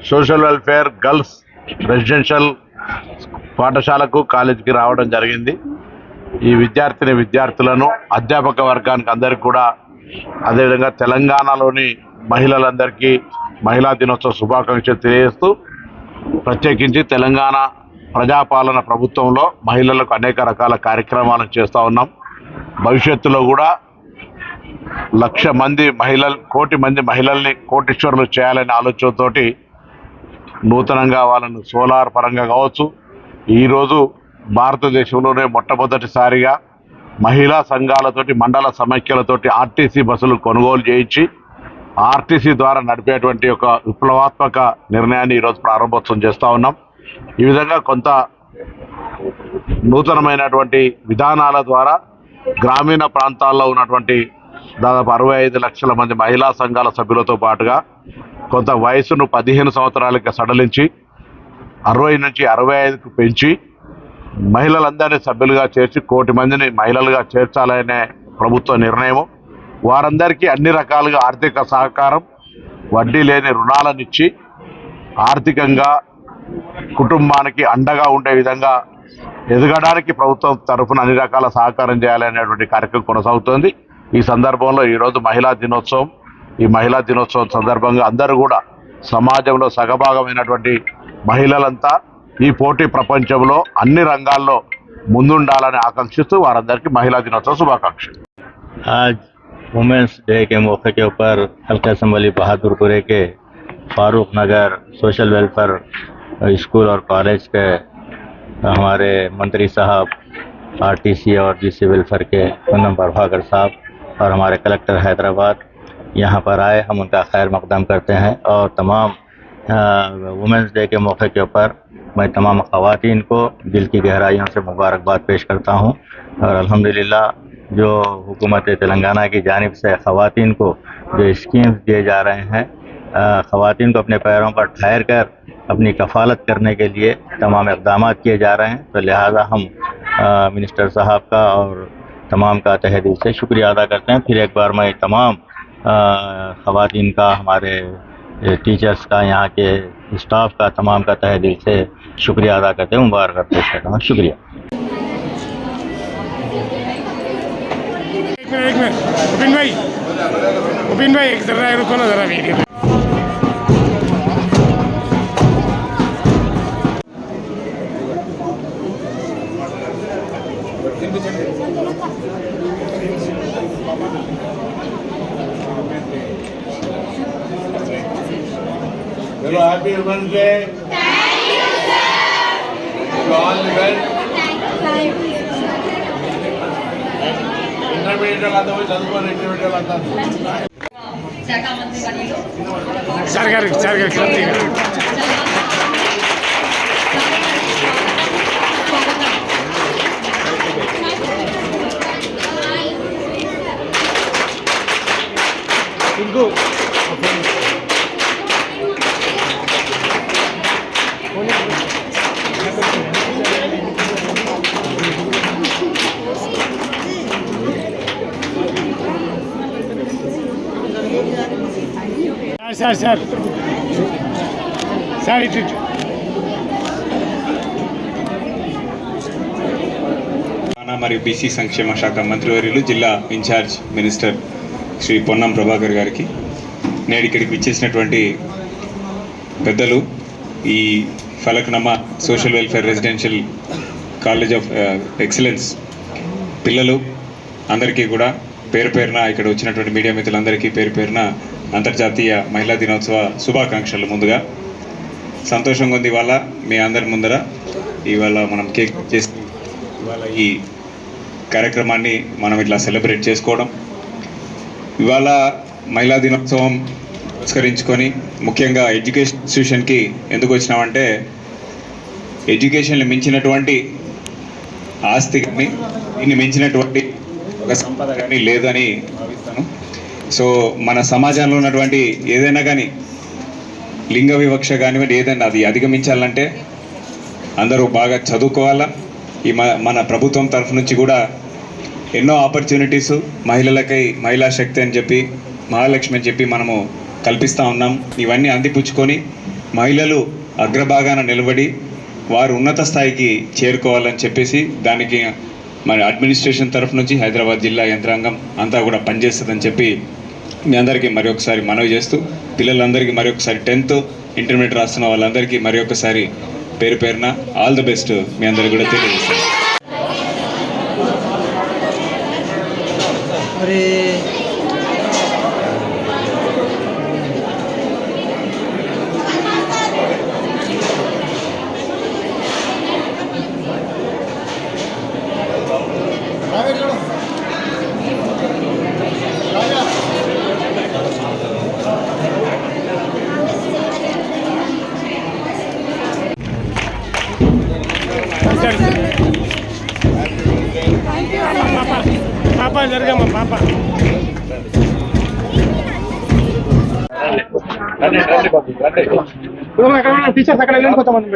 Social welfare girls residential పాఠశాలకు కాలేజీకి రావడం జరిగింది. ఈ విద్యార్థులను అధ్యాపక వర్గానికి అందరికీ కూడా, అదేవిధంగా తెలంగాణలోని మహిళలందరికీ మహిళా దినోత్సవ శుభాకాంక్షలు తెలియజేస్తూ, ప్రత్యేకించి తెలంగాణ ప్రజాపాలన ప్రభుత్వంలో మహిళలకు అనేక రకాల కార్యక్రమాలను చేస్తూ ఉన్నాం. భవిష్యత్తులో కూడా 1,00,000 మంది మహిళలు, 1 కోటి మంది మహిళల్ని కోటీశ్వరులు చేయాలనే ఆలోచనతోటి నూతనంగా వాళ్ళను సోలార్ పరంగా కావచ్చు, ఈరోజు భారతదేశంలోనే మొట్టమొదటిసారిగా మహిళా సంఘాలతోటి, మండల సమైక్యలతోటి ఆర్టీసీ బస్సులు కొనుగోలు చేయించి ఆర్టీసీ ద్వారా నడిపేటువంటి ఒక విప్లవాత్మక నిర్ణయాన్ని ఈరోజు ప్రారంభోత్సవం చేస్తూ ఉన్నాం. ఈ విధంగా కొంత నూతనమైనటువంటి విధానాల ద్వారా గ్రామీణ ప్రాంతాల్లో ఉన్నటువంటి దాదాపు 65 లక్షల మంది మహిళా సంఘాల సభ్యులతో పాటుగా కొంత వయసును 15 సంవత్సరాలకి సడలించి 60 నుంచి 65కు పెంచి మహిళలందరినీ సభ్యులుగా చేర్చి 1 కోటి మందిని మహిళలుగా చేర్చాలనే ప్రభుత్వ నిర్ణయం. వారందరికీ అన్ని రకాలుగా ఆర్థిక సహకారం, వడ్డీ లేని రుణాలనిచ్చి ఆర్థికంగా కుటుంబానికి అండగా ఉండే విధంగా ఎదగడానికి ప్రభుత్వం తరఫున అన్ని రకాల సహకారం చేయాలనేటువంటి కార్యక్రమం కొనసాగుతోంది. ఈ సందర్భంలో ఈరోజు మహిళా దినోత్సవం. ఈ మహిళా దినోత్సవం సందర్భంగా అందరూ కూడా సమాజంలో సగభాగమైనటువంటి మహిళలంతా ఈ పోటీ ప్రపంచంలో అన్ని రంగాల్లో ముందుండాలని ఆకాంక్షిస్తూ వారందరికీ మహిళా దినోత్సవ శుభాకాంక్షలు. आज वुमेंस डे के मौके के ऊपर हल्का असम्बली बहादुरपुरे के फारूक नगर सोशल वेलफेयर स्कूल और कॉलेज के हमारे मंत्री साहब, आरटीसी और जीसी वेलफेयर के पूनम प्रभाकर साहब और हमारे कलेक्टर हैदराबाद यहाँ पर आए। हम उनका खैर मकदम करते हैं और तमाम वुमेंस डे के मौके के ऊपर मैं तमाम ख़वातीन को दिल की गहराइयों से मुबारकबाद पेश करता हूँ। और अल्हम्दुलिल्लाह जो हुकूमत तेलंगाना की जानिब से ख़वातीन को जो स्कीम्स दिए जा रहे हैं, ख़वातीन को अपने पैरों पर ठहर कर अपनी कफ़ालत करने के लिए तमाम इक़दाम किए जा रहे हैं। तो लिहाजा हम मिनिस्टर साहब का और तमाम का तहे दिल से शुक्रिया अदा करते हैं। फिर एक बार मैं तमाम ख़वातीन का, हमारे टीचर्स का, यहाँ के स्टाफ का, तमाम का तहे दिल से शुक्रिया अदा करते हैं, मुबारक पेश करता हूँ। शुक्रिया। उबिन भाई एक जरा रुको ना, जरा video Hello, happy Women's Day. Thank you, sir. All the best. Thank you. Intermediate वाला तो चलूँगा, intermediate वाला सरकार क्रांति इनको సార్ ఇటు మరియు బీసీ సంక్షేమ శాఖ మంత్రివర్యులు, జిల్లా ఇన్ఛార్జ్ మినిస్టర్ శ్రీ పొన్నం ప్రభాకర్ గారికి, నేడు ఇక్కడికి విచ్చేసినటువంటి పెద్దలు, ఈ Falaknuma social welfare residential college of excellence పిల్లలు అందరికీ కూడా పేరు పేరున, ఇక్కడ వచ్చినటువంటి మీడియా మిత్రులందరికీ పేరు పేరున అంతర్జాతీయ మహిళా దినోత్సవ శుభాకాంక్షలు. ముందుగా సంతోషంగా ఉంది ఇవాళ మీ అందరి ముందర ఇవాళ మనం కేక్ చేసి ఇవాళ ఈ కార్యక్రమాన్ని మనం ఇట్లా సెలబ్రేట్ చేసుకోవడం. ఇవాళ మహిళా దినోత్సవం పురస్కరించుకొని ముఖ్యంగా ఎడ్యుకేషన్ ఇన్స్టిట్యూషన్కి ఎందుకు వచ్చినామంటే, ఎడ్యుకేషన్ని మించినటువంటి ఆస్తి కానీ, దీన్ని మించినటువంటి ఒక సంపద కానీ లేదని భావిస్తాను. సో మన సమాజంలో ఉన్నటువంటి ఏదైనా కానీ లింగ వివక్ష కానివ్వండి, ఏదైనా అది అధిగమించాలంటే అందరూ బాగా చదువుకోవాలా. ఈ మన ప్రభుత్వం తరఫు నుంచి కూడా ఎన్నో ఆపర్చునిటీసు మహిళలకై, మహిళా శక్తి అని చెప్పి, మహాలక్ష్మి అని చెప్పి మనము కల్పిస్తూ ఉన్నాం. ఇవన్నీ అందిపుచ్చుకొని మహిళలు అగ్రభాగాన నిలబడి వారు ఉన్నత స్థాయికి చేరుకోవాలని చెప్పేసి దానికి మరి అడ్మినిస్ట్రేషన్ తరఫు నుంచి హైదరాబాద్ జిల్లా యంత్రాంగం అంతా కూడా పనిచేస్తుందని చెప్పి మీ అందరికీ మరి ఒకసారి మనవి చేస్తూ పిల్లలందరికీ మరి ఒకసారి 10th ఇంటర్మీడియట్ రాస్తున్న వాళ్ళందరికీ మరి ఒకసారి పేరు పేరున ఆల్ ది బెస్ట్ మీ అందరికీ కూడా తెలియజేస్తాను. పాప జరగమ్మా పాప టీచర్స్ అక్కడ వెళ్ళిపోతామని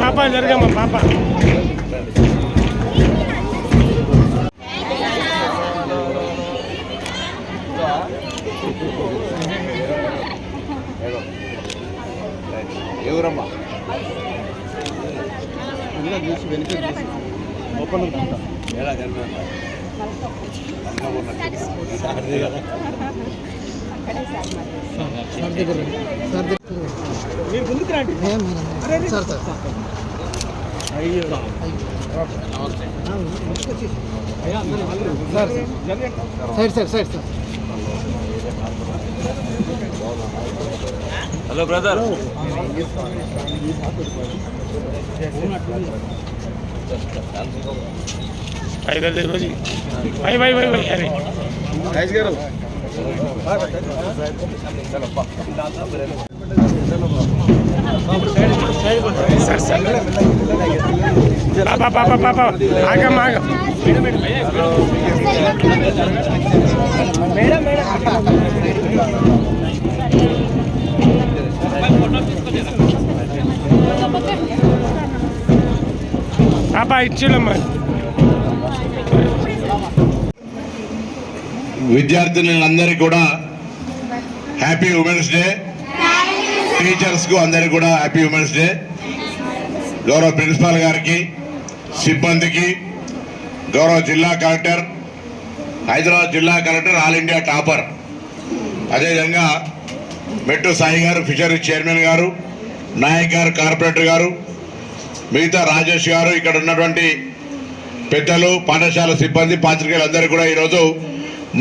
పాప జరగమ్మా పాప ఎవరమ్మా మీరు ముందుకు రండి సార్ సార్ అయ్యో side sir side sir hello brother भाई भाई भाई भाई अरे पापा पापा पापा आगम आगम मैडम पापा इच्छुलम्मा విద్యార్థులందరికీ కూడా హ్యాపీ ఉమెన్స్ డే. టీచర్స్కు అందరికీ కూడా హ్యాపీ ఉమెన్స్ డే. గౌరవ ప్రిన్సిపాల్ గారికి, సిబ్బందికి, గౌరవ జిల్లా కలెక్టర్, హైదరాబాద్ జిల్లా కలెక్టర్ ఆల్ ఇండియా టాపర్, అదేవిధంగా మెట్టు సాయి గారు ఫిషరీస్ చైర్మన్ గారు, నాయక్ గారు కార్పొరేటర్ గారు, మిగతా రాజేష్ గారు, ఇక్కడ ఉన్నటువంటి పెద్దలు, పాఠశాల సిబ్బంది, పాత్రికేయులందరూ కూడా ఈరోజు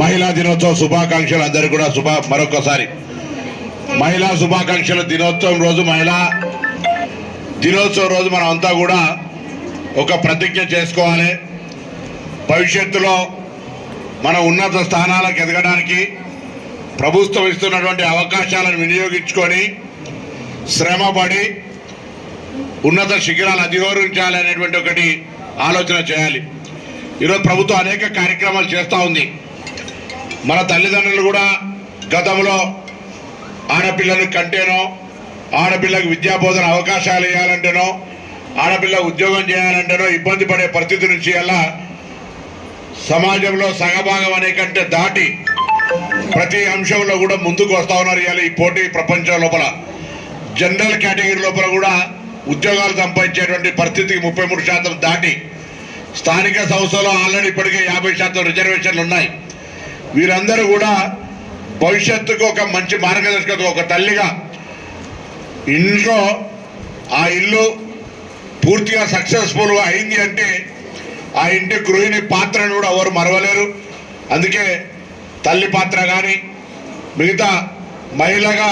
మహిళా దినోత్సవ శుభాకాంక్షలు. అందరికీ కూడా మరొకసారి మహిళా శుభాకాంక్షల దినోత్సవం రోజు, మహిళా దినోత్సవం రోజు మనం అంతా కూడా ఒక ప్రతిజ్ఞ చేసుకోవాలి. భవిష్యత్తులో మన ఉన్నత స్థానాలకు ఎదగడానికి ప్రభుత్వం ఇస్తున్నటువంటి అవకాశాలను వినియోగించుకొని శ్రమపడి ఉన్నత శిఖరాలు అధిరోహించాలి అనేటువంటి ఒకటి ఆలోచన చేయాలి. ఈరోజు ప్రభుత్వం అనేక కార్యక్రమాలు చేస్తూ ఉంది. మన తల్లిదండ్రులు కూడా గతంలో ఆడపిల్లల కంటేనో, ఆడపిల్లకు విద్యాబోధన అవకాశాలు ఇవ్వాలంటేనో, ఆడపిల్ల ఉద్యోగం చేయాలంటేనో ఇబ్బంది పడే పరిస్థితి నుంచి అలా సమాజంలో సగభాగం అనే కంటే దాటి ప్రతి అంశంలో కూడా ముందుకు వస్తూ ఉన్నారు. ఇవాళ ఈ పోటీ ప్రపంచం లోపల జనరల్ కేటగిరీ లోపల కూడా ఉద్యోగాలు సంపాదించేటువంటి పరిస్థితికి 33% దాటి, స్థానిక సంస్థలో ఆల్రెడీ ఇప్పటికే 50% రిజర్వేషన్లు ఉన్నాయి. వీరందరూ కూడా భవిష్యత్తుకు ఒక మంచి మార్గదర్శకత్వం, ఒక తల్లిగా ఇంట్లో ఆ ఇల్లు పూర్తిగా సక్సెస్ఫుల్ అయింది అంటే ఆ ఇంటి గృహిణి పాత్రను కూడా ఎవరు మరవలేరు. అందుకే తల్లి పాత్ర కానీ మిగతా మహిళగా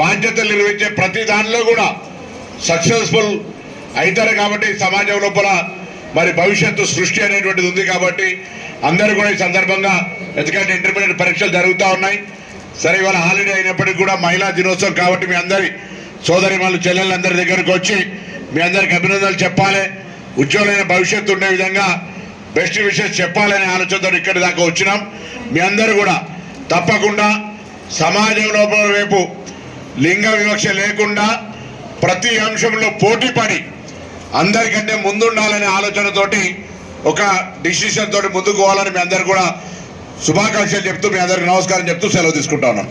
బాధ్యతలు నిర్వహించే ప్రతి దానిలో కూడా సక్సెస్ఫుల్ అవుతారు. కాబట్టి సమాజం లోపల మరి భవిష్యత్తు సృష్టి అనేటువంటిది ఉంది. కాబట్టి అందరూ కూడా ఈ సందర్భంగా, ఎందుకంటే ఇంటర్మీడియట్ పరీక్షలు జరుగుతూ ఉన్నాయి, సరే ఇవాళ హాలిడే అయినప్పటికీ కూడా మహిళా దినోత్సవం కాబట్టి మీ అందరి సోదరి వాళ్ళు చెల్లెళ్ళందరి దగ్గరకు వచ్చి మీ అందరికి అభినందనలు చెప్పాలి, ఉజ్వలమైన భవిష్యత్తు ఉండే విధంగా బెస్ట్ విషెస్ చెప్పాలనే ఆలోచనతో ఇక్కడి దాకా వచ్చినాం. మీ అందరూ కూడా తప్పకుండా సమాజంలో వైపు లింగ వివక్ష లేకుండా ప్రతి అంశంలో పోటీ పడి అందరికంటే ముందుండాలనే ఆలోచనతోటి ఒక డిసిషన్ తోటి ముందుకు పోవాలని మీ అందరు కూడా శుభాకాంక్షలు చెప్తూ మీ అందరికి నమస్కారం చెప్తూ సెలవు తీసుకుంటా ఉన్నాను.